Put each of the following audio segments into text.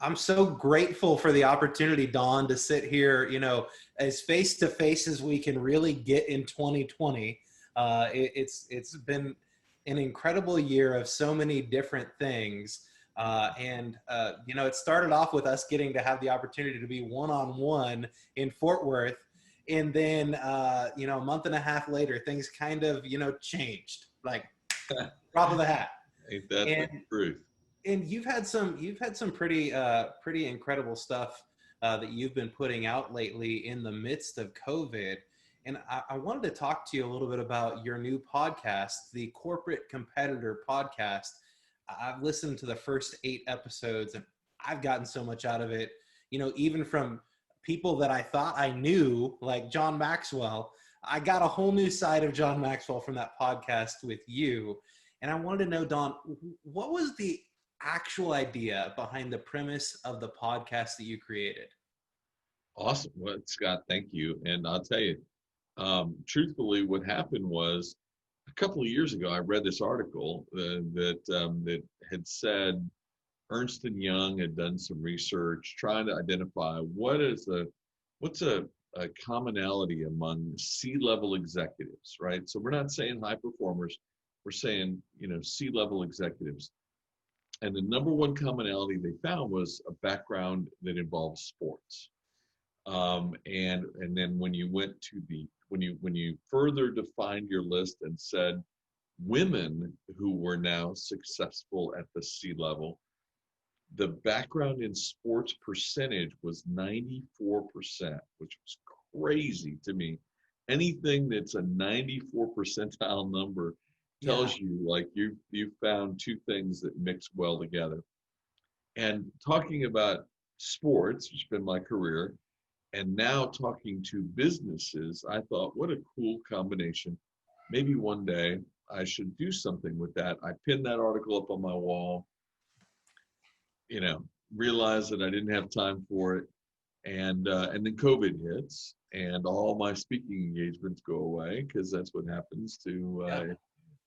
I'm so grateful for the opportunity, Don, to sit here, as face to face as we can really get in 2020. It's been an incredible year of so many different things. It started off with us getting to have the opportunity to be one-on-one in Fort Worth. And then, a month and a half later, things kind of, changed, like drop of the hat. Ain't that the And truth? and you've had some pretty incredible stuff that you've been putting out lately in the midst of COVID. And I wanted to talk to you a little bit about your new podcast, the Corporate Competitor Podcast. I've listened to the first 8 episodes and I've gotten so much out of it, even from people that I thought I knew, like John Maxwell. I got a whole new side of John Maxwell from that podcast with you. And I wanted to know, Don, what was the actual idea behind the premise of the podcast that you created? Awesome. Well, Scott, thank you. And I'll tell you, truthfully, what happened was a couple of years ago, I read this article that had said Ernst and Young had done some research trying to identify what's a commonality among C-level executives, right? So we're not saying high performers, we're saying C-level executives. And the number one commonality they found was a background that involves sports. And then when you went to when you further defined your list and said women who were now successful at the C level, the background in sports percentage was 94%, which was crazy to me. Anything that's a 94 percentile number Yeah. tells you like you found two things that mix well together. And talking about sports, which has been my career, and now talking to businesses, I thought, what a cool combination. Maybe one day I should do something with that. I pinned that article up on my wall, realized that I didn't have time for it. And then COVID hits and all my speaking engagements go away because that's what happens to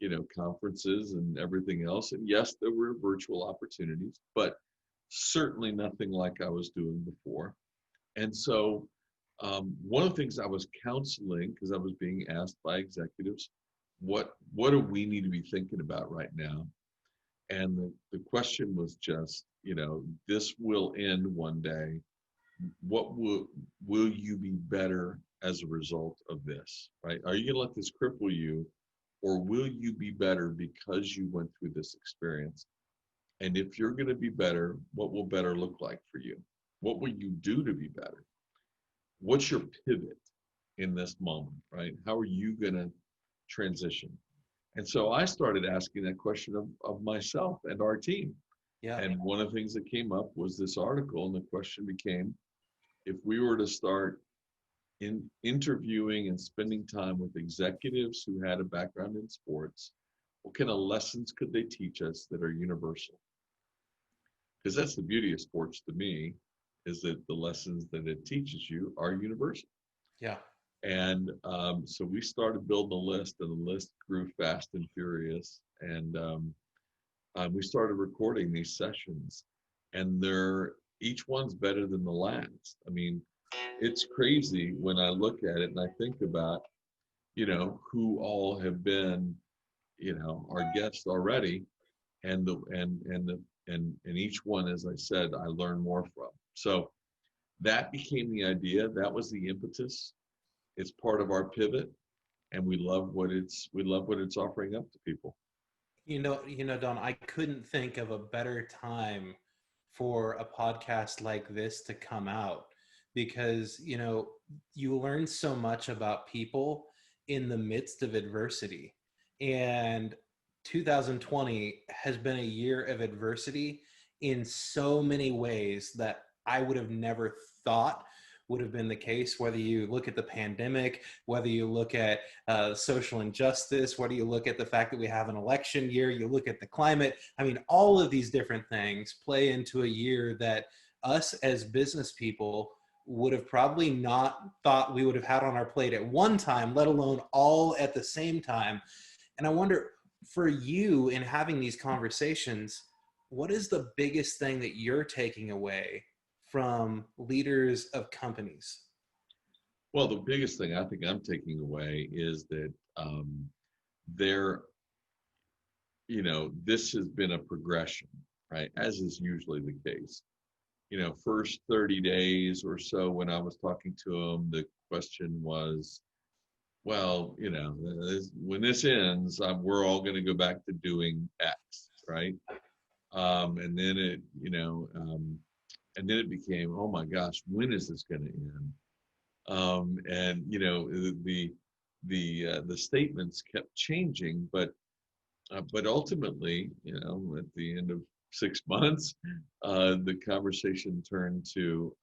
Yeah. conferences and everything else. And yes, there were virtual opportunities, but certainly nothing like I was doing before. And so one of the things I was counseling, because I was being asked by executives, what do we need to be thinking about right now? And the question was just, this will end one day. What will you be better as a result of this, right? Are you going to let this cripple you, or will you be better because you went through this experience? And if you're going to be better, what will better look like for you? What will you do to be better? What's your pivot in this moment, right? How are you going to transition? And so I started asking that question of myself and our team. Yeah. And one of the things that came up was this article, and the question became, if we were to start in interviewing and spending time with executives who had a background in sports, what kind of lessons could they teach us that are universal? Because that's the beauty of sports to me, is that the lessons that it teaches you are universal. Yeah. And so we started building a list, and the list grew fast and furious. And we started recording these sessions, and each one's better than the last. I mean, it's crazy when I look at it and I think about, who all have been, our guests already, and each one, as I said, I learn more from. So that became the idea. That was the impetus. It's part of our pivot, and we love what it's offering up to people. Don, I couldn't think of a better time for a podcast like this to come out because, you learn so much about people in the midst of adversity. And 2020 has been a year of adversity in so many ways that I would have never thought would have been the case, whether you look at the pandemic, whether you look at social injustice, whether you look at the fact that we have an election year, you look at the climate. I mean, all of these different things play into a year that us as business people would have probably not thought we would have had on our plate at one time, let alone all at the same time. And I wonder, for you in having these conversations, what is the biggest thing that you're taking away from leaders of companies? Well, the biggest thing I think I'm taking away is that there, this has been a progression, right? As is usually the case. First 30 days or so when I was talking to them, the question was, well, when this ends, we're all going to go back to doing X, right? And then and then it became, oh my gosh, when is this going to end? And the statements kept changing, but ultimately, at the end of 6 months, the conversation turned to,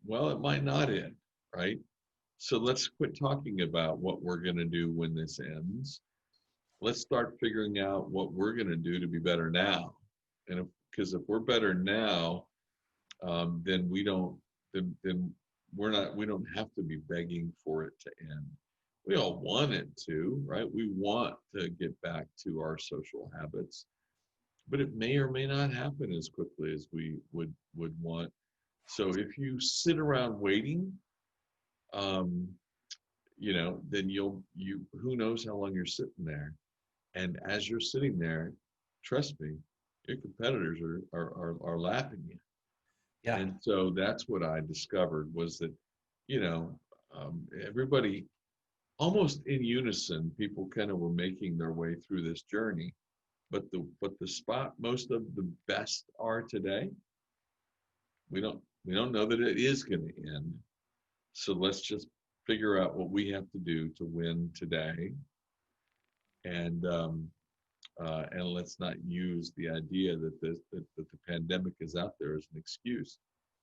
well, it might not end, right? So let's quit talking about what we're going to do when this ends. Let's start figuring out what we're going to do to be better now. And because if we're better now, then we don't, then we don't have to be begging for it to end. We all want it to, right? We want to get back to our social habits, but it may or may not happen as quickly as we would want. So if you sit around waiting, um, then who knows how long you're sitting there. And as you're sitting there, trust me, your competitors are laughing at you. Yeah. And so that's what I discovered was that, everybody, almost in unison, people kind of were making their way through this journey. But the spot most of the best are today, we don't know that it is going to end. So let's just figure out what we have to do to win today, and let's not use the idea that the pandemic is out there as an excuse,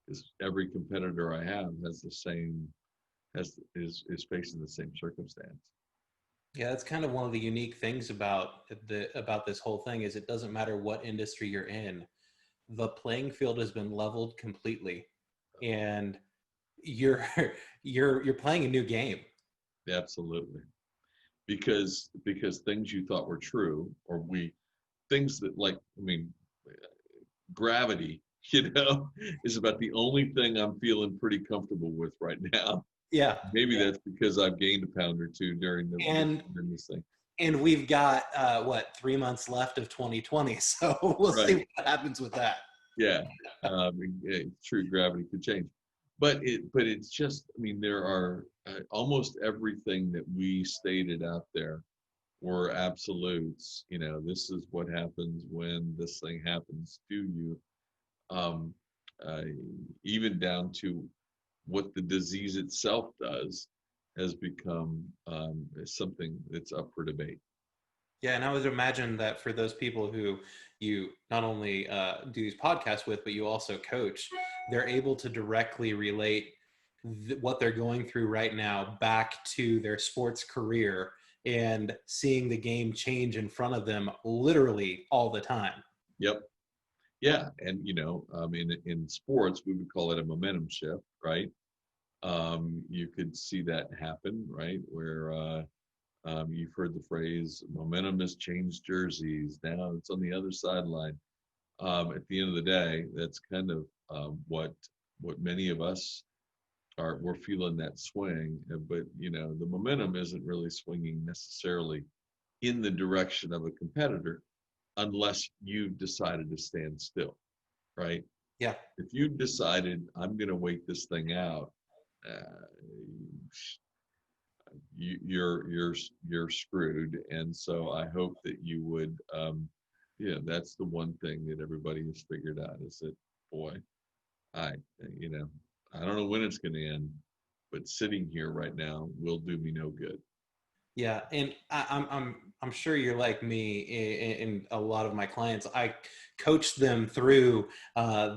because every competitor I have has the same is facing the same circumstance. Yeah, that's kind of one of the unique things about this whole thing is it doesn't matter what industry you're in, the playing field has been leveled completely, and you're you're playing a new game. Absolutely, because things you thought were true, or things that, like, I mean, gravity, is about the only thing I'm feeling pretty comfortable with right now. Yeah, Maybe yeah. that's because I've gained a pound or two And during this thing. we've got what, 3 months left of 2020, so we'll see Right. what happens with that. Yeah. True, gravity could change. But it's just, I mean, there are almost everything that we stated out there were absolutes. This is what happens when this thing happens to you. Um, uh, Even down to what the disease itself does has become something that's up for debate. Yeah, and I would imagine that for those people who you not only do these podcasts with, but you also coach, they're able to directly relate what they're going through right now back to their sports career and seeing the game change in front of them literally all the time. Yep. Yeah. And, in sports, we would call it a momentum shift, right? You could see that happen, right? Where you've heard the phrase, momentum has changed jerseys. Now it's on the other sideline. At the end of the day, that's kind of what many of us we're feeling that swing. But, the momentum isn't really swinging necessarily in the direction of a competitor unless you've decided to stand still, right? Yeah. If you decided, I'm going to wait this thing out, uh, you're screwed. And so I hope that you would, that's the one thing that everybody has figured out is that, boy, I you know I don't know when it's going to end, but sitting here right now will do me no good. Yeah, and I'm sure you're like me in a lot of my clients. I coach them through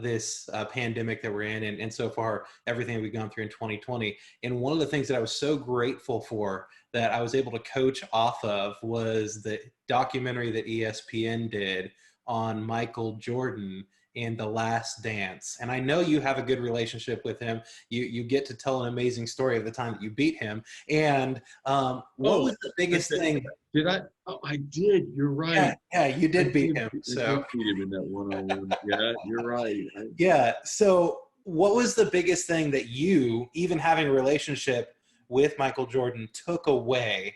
this pandemic that we're in, and so far everything we've gone through in 2020. And one of the things that I was so grateful for that I was able to coach off of was the documentary that ESPN did on Michael Jordan in The Last Dance. And I know you have a good relationship with him. You get to tell an amazing story of the time that you beat him. And what Oh, was the biggest thing? did I? Oh, I did. You're Yeah, right. yeah, you I did beat did. him. I did So beat him in that one-on-one. Yeah, you're right. yeah. So what was the biggest thing that you, even having a relationship with Michael Jordan, took away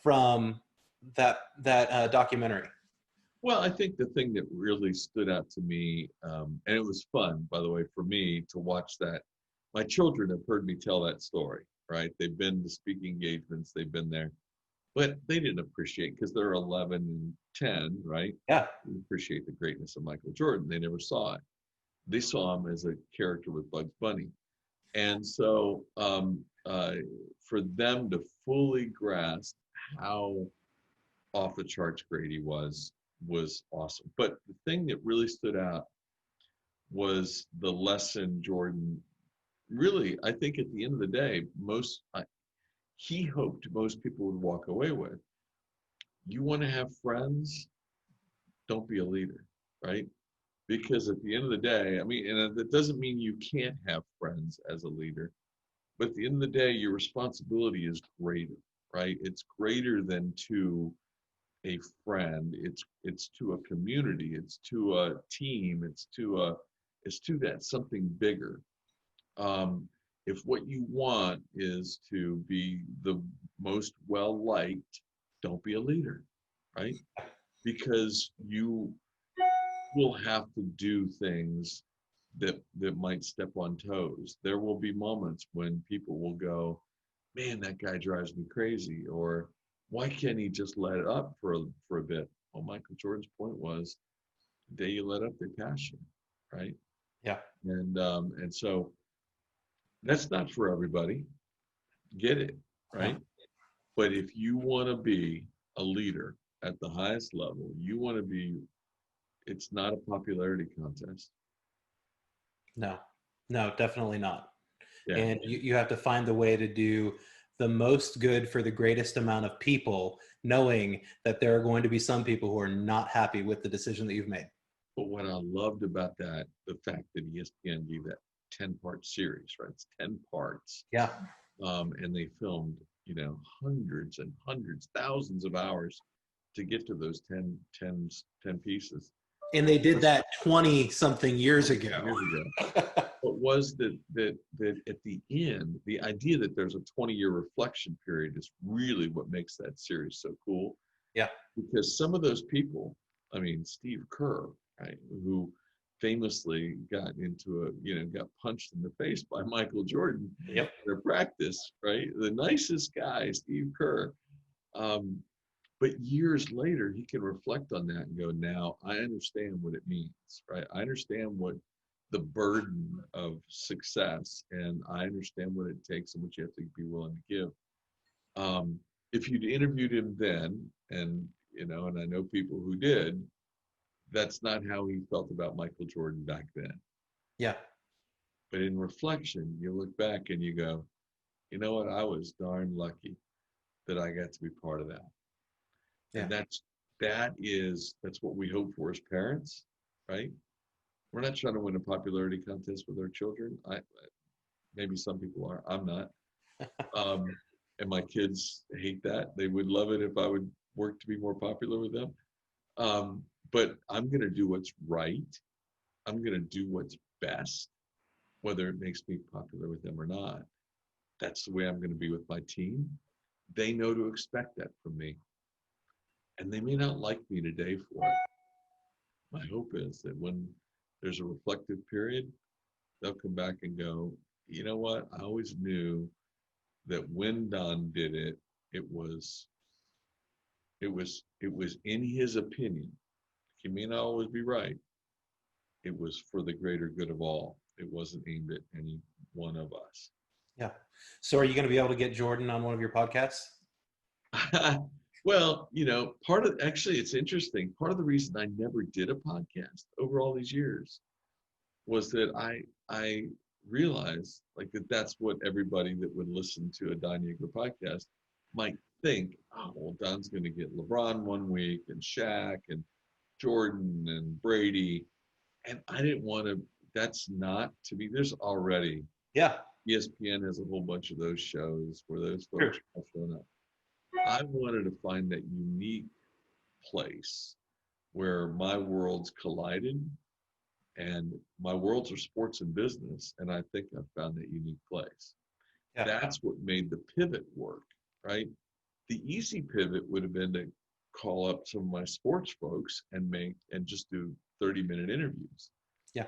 from that documentary? Well, I think the thing that really stood out to me, and it was fun, by the way, for me to watch that. My children have heard me tell that story, right? They've been to speaking engagements, they've been there, but they didn't appreciate because they're 11 and 10, right? Yeah. They appreciate the greatness of Michael Jordan. They never saw it. They saw him as a character with Bugs Bunny. And so for them to fully grasp how off the charts great he was awesome. But the thing that really stood out was the lesson Jordan really, I think at the end of the day, he hoped most people would walk away with. You want to have friends, don't be a leader, right? Because at the end of the day, I mean, and that doesn't mean you can't have friends as a leader, but at the end of the day, your responsibility is greater, right? It's greater than to a friend. It's to a community. It's to a team. It's to that something bigger. Um, if what you want is to be the most well liked, don't be a leader, right? Because you will have to do things that might step on toes. There will be moments when people will go, man, that guy drives me crazy, or why can't he just let it up for a bit? Well, Michael Jordan's point was, the day you let up, they pass you, right? Yeah. And so that's not for everybody. Get it, No. right? But if you want to be a leader at the highest level, you want to be. It's not a popularity contest. No. No, definitely not. Yeah. And you have to find the way to do the most good for the greatest amount of people, knowing that there are going to be some people who are not happy with the decision that you've made. But what I loved about that, the fact that ESPN gave that 10-part series, right? It's 10 parts. Yeah. And they filmed, hundreds and hundreds, thousands of hours to get to those 10 pieces. And they did that 20 something years 20 ago. years ago. What was that at the end, the idea that there's a 20-year reflection period is really what makes that series so cool. Yeah. Because some of those people, I mean, Steve Kerr, right, who famously got punched in the face by Michael Jordan Yep. in their practice, right? The nicest guy, Steve Kerr. But years later, he can reflect on that and go, now I understand what it means, right? I understand what the burden of success, and I understand what it takes and what you have to be willing to give. If you'd interviewed him then, and I know people who did, that's not how he felt about Michael Jordan back then. Yeah. But in reflection, you look back and you go, you know what? I was darn lucky that I got to be part of that. Yeah. And that's what we hope for as parents, right? We're not trying to win a popularity contest with our children. Maybe some people are. I'm not. And my kids hate that. They would love it if I would work to be more popular with them. But I'm going to do what's right. I'm going to do what's best, whether it makes me popular with them or not. That's the way I'm going to be with my team. They know to expect that from me. And they may not like me today for it. My hope is that when there's a reflective period, they'll come back and go, you know what? I always knew that when Don did it, it was in his opinion. He may not always be right. It was for the greater good of all. It wasn't aimed at any one of us. Yeah. So are you going to be able to get Jordan on one of your podcasts? Well, actually, it's interesting. Part of the reason I never did a podcast over all these years was that I realized like that's what everybody that would listen to a Don Yaeger podcast might think. Oh, well, Don's going to get LeBron one week and Shaq and Jordan and Brady, And I didn't want to, that's not to me, there's already, Yeah, ESPN has a whole bunch of those shows where those true. folks are showing up. I wanted to find that unique place where my worlds collided, and my worlds are sports and business, and I think I found that unique place. Yeah, That's what made the pivot work, right? The easy pivot would have been to call up some of my sports folks and just do 30-minute interviews. yeah,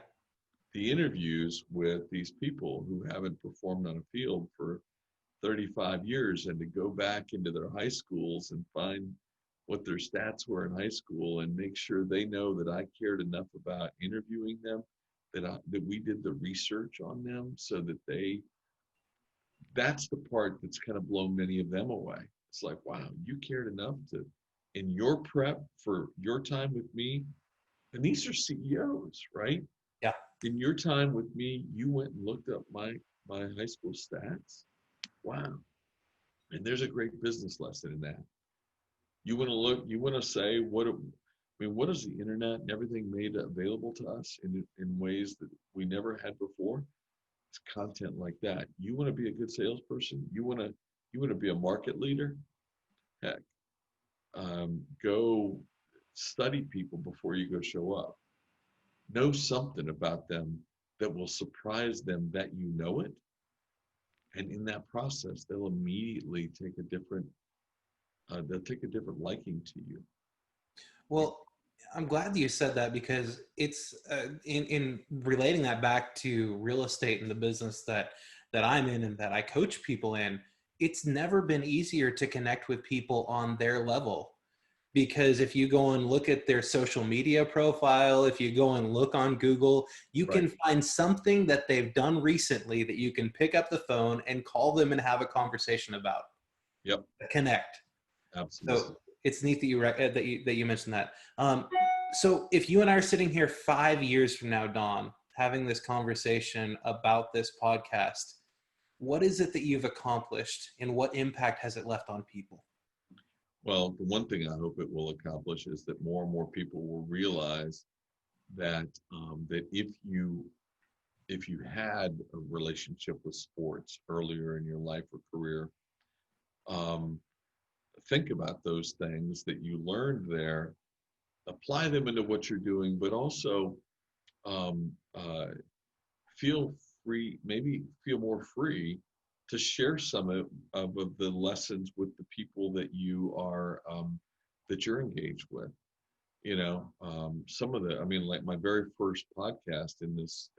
The interviews with these people who haven't performed on a field for 35 years, and to go back into their high schools and find what their stats were in high school and make sure they know that I cared enough about interviewing them, that we did the research on them, so that that's the part that's kind of blown many of them away. It's like, wow, you cared enough to, in your prep for your time with me, and these are CEOs, right? yeah. In your time with me, you went and looked up my high school stats. Wow. And there's a great business lesson in that. You want to say what is the internet and everything made available to us in ways that we never had before? It's content like that. You want to be a good salesperson? You want to be a market leader? Heck, go study people before you go show up. Know something about them that will surprise them that you know it, and in that process, they'll immediately they'll take a different liking to you. Well, I'm glad that you said that because it's in relating that back to real estate and the business that I'm in and that I coach people in. It's never been easier to connect with people on their level, because if you go and look at their social media profile, if you go and look on Google, you Right. can find something that they've done recently that you can pick up the phone and call them and have a conversation about. Yep. Connect. Absolutely. So it's neat that you mentioned that. So if you and I are sitting here 5 years from now, Don, having this conversation about this podcast, what is it that you've accomplished and what impact has it left on people? Well, the one thing I hope it will accomplish is that more and more people will realize that that if you had a relationship with sports earlier in your life or career, um, think about those things that you learned there, apply them into what you're doing, but also um, uh, feel free, maybe feel more free to share some of the lessons with the people that that you're engaged with. Some of the, I mean, like my very first podcast in this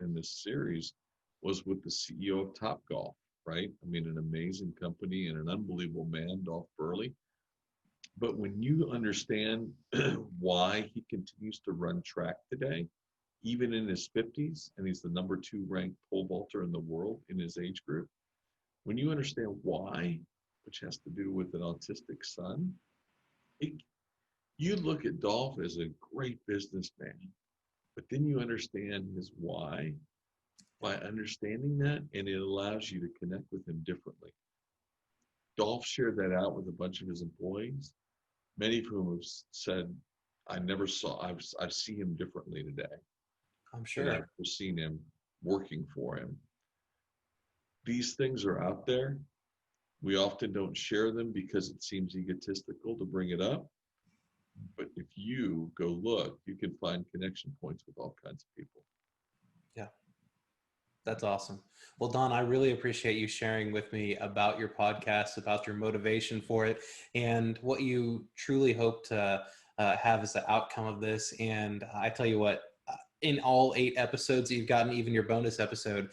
series was with the CEO of Top Golf, right? I mean, an amazing company and an unbelievable man, Dolph Burley. But when you understand why he continues to run track today, even in his 50s, and he's the number 2 ranked pole vaulter in the world in his age group, when you understand why, which has to do with an autistic son, it, you look at Dolph as a great businessman, but then you understand his why. By understanding that, and it allows you to connect with him differently. Dolph shared that out with a bunch of his employees, many of whom have said, I see him differently today I'm than I've sure. ever seen him working for him. These things are out there. We often don't share them because it seems egotistical to bring it up. But if you go look, you can find connection points with all kinds of people. Yeah. That's awesome. Well, Don, I really appreciate you sharing with me about your podcast, about your motivation for it, and what you truly hope to have as the outcome of this. And I tell you what, in all 8 episodes that you've gotten, even your bonus episode,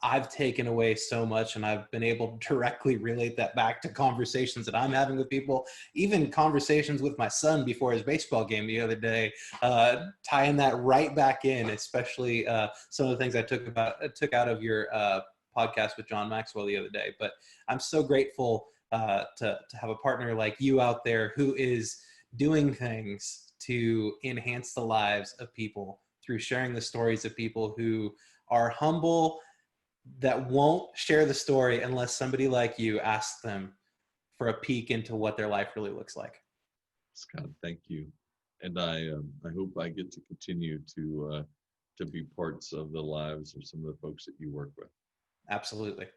I've taken away so much, and I've been able to directly relate that back to conversations that I'm having with people, even conversations with my son before his baseball game the other day, tying that right back in, especially some of the things I took out of your podcast with John Maxwell the other day. But I'm so grateful to have a partner like you out there who is doing things to enhance the lives of people through sharing the stories of people who are humble, that won't share the story unless somebody like you asks them for a peek into what their life really looks like. Scott, thank you. And I hope I get to continue to to be parts of the lives of some of the folks that you work with. Absolutely.